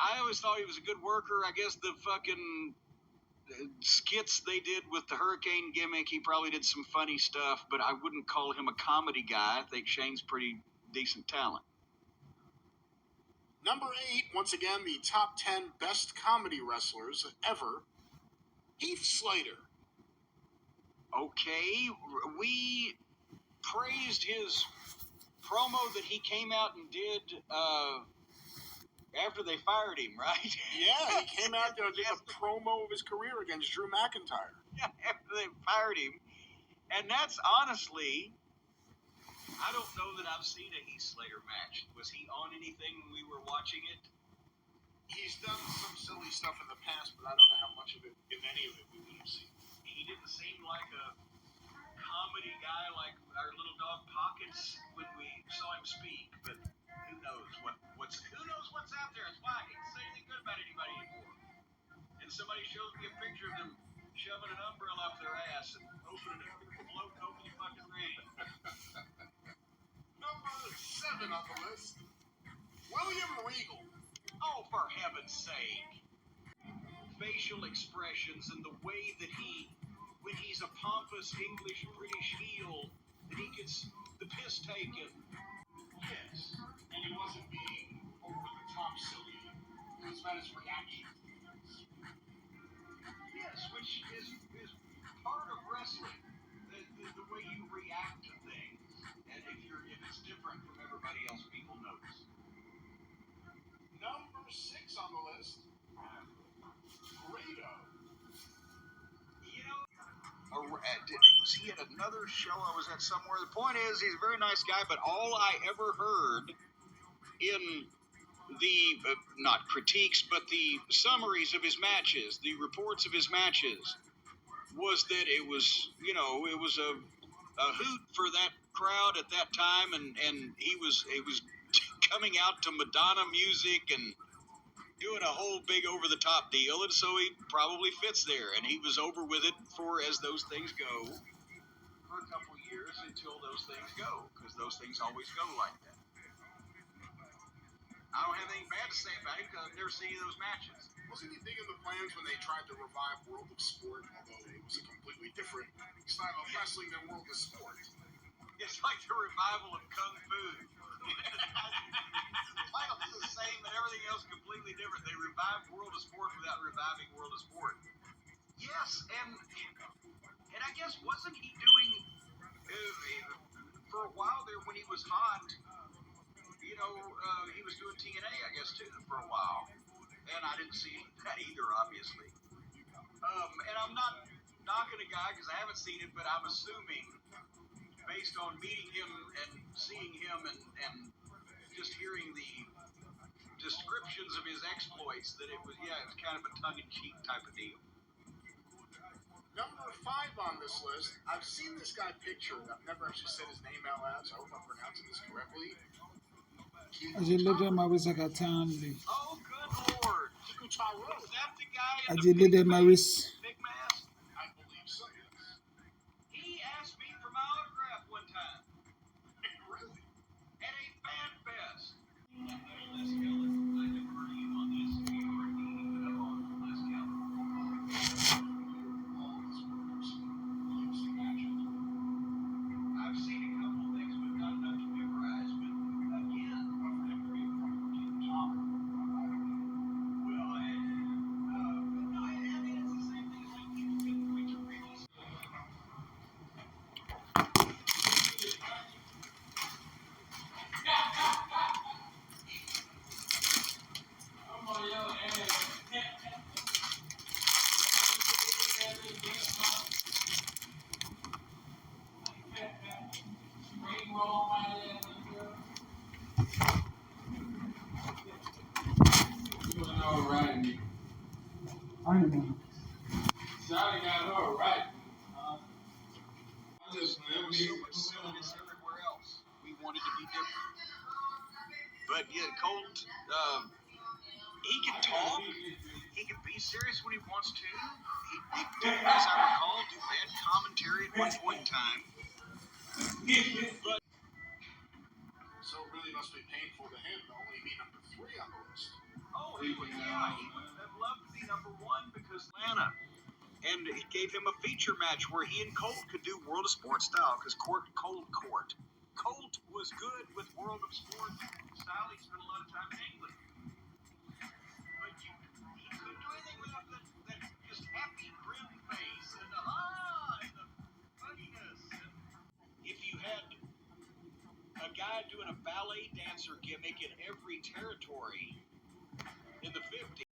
I always thought he was a good worker. I guess the fucking skits they did with the hurricane gimmick, he probably did some funny stuff, but I wouldn't call him a comedy guy. I think Shane's pretty decent talent. Number 8, once again, the top 10 best comedy wrestlers ever, Heath Slater. Okay, we praised his promo that he came out and did after they fired him, right? Yeah, he came out there and did a promo of his career against Drew McIntyre. Yeah, after they fired him. And that's honestly, I don't know that I've seen a Heath Slater match. Was he on anything when we were watching it? He's done some silly stuff in the past, but I don't know how much of it, if any of it, we would have seen. He didn't seem like a comedy guy like our little dog Pockets when we saw him speak, but who knows what's out there. It's why I can't say anything good about anybody anymore. And somebody shows me a picture of them shoving an umbrella up their ass and opening it up and floating over the fucking ring. Number 7 on the list, William Regal. Oh, for heaven's sake. Facial expressions and the way that when he's a pompous English British heel, that he gets the piss taken. Yes, and he wasn't being over the top silly. It was about his reaction to things. Yes, which is part of wrestling. The way you react to things. And if it's different from everybody else, people notice. Number 6 on the list, Grado. You know, was he at another show I was at somewhere? The point is, he's a very nice guy, but all I ever heard in the, not critiques, but the summaries of his matches, the reports of his matches, was that it was, it was a hoot for that crowd at that time, and it was coming out to Madonna music and doing a whole big over-the-top deal, and so he probably fits there, and he was over with it for as those things go for a couple years until those things go, because those things always go like that. I don't have anything bad to say about him because I've never seen any of those matches. Wasn't he big in the plans when they tried to revive World of Sport, although it was a completely different style of wrestling than World of Sport? It's like the revival of Kung Fu. The title's the same, but everything else completely different. They revived World of Sport without reviving World of Sport. Yes, and I guess wasn't he doing for a while there when he was hot? He was doing TNA, I guess, too, for a while. And I didn't see that either, obviously. And I'm not knocking a guy because I haven't seen it, but I'm assuming, based on meeting him and seeing him and just hearing the descriptions of his exploits, that it was kind of a tongue-in-cheek type of deal. Number 5 on this list, I've seen this guy pictured. I've never actually said his name out loud, so I hope I'm pronouncing this correctly. Ajilede Maris Akatanli. Oh, good lord. Kikutaro. Is that the guy in Ajilede Maris. big mask? I believe so, yes. He asked me for my autograph one time. Really? At a fan fest. Let's go. I defer to you on this. You already put up on the list, I've seen a couple of things, but not enough to memorize. But again, well, I mean, it's the same thing as like people getting points for previous. I know. Johnny got her right. So much silliness everywhere else. We wanted to be different. But yeah, Colt, he can talk. He can be serious when he wants to. He did, as I recall, do bad commentary at one point in time. But So it really must be painful to him to only be number 3 on the list. oh, he would have loved to be number one because Atlanta. And it gave him a feature match where he and Colt could do World of Sport style because Colt was good with World of Sport style. He spent a lot of time in England. But he couldn't do anything without that just happy grin face and the funniness. And if you had a guy doing a ballet dancer gimmick in every territory in the 50s,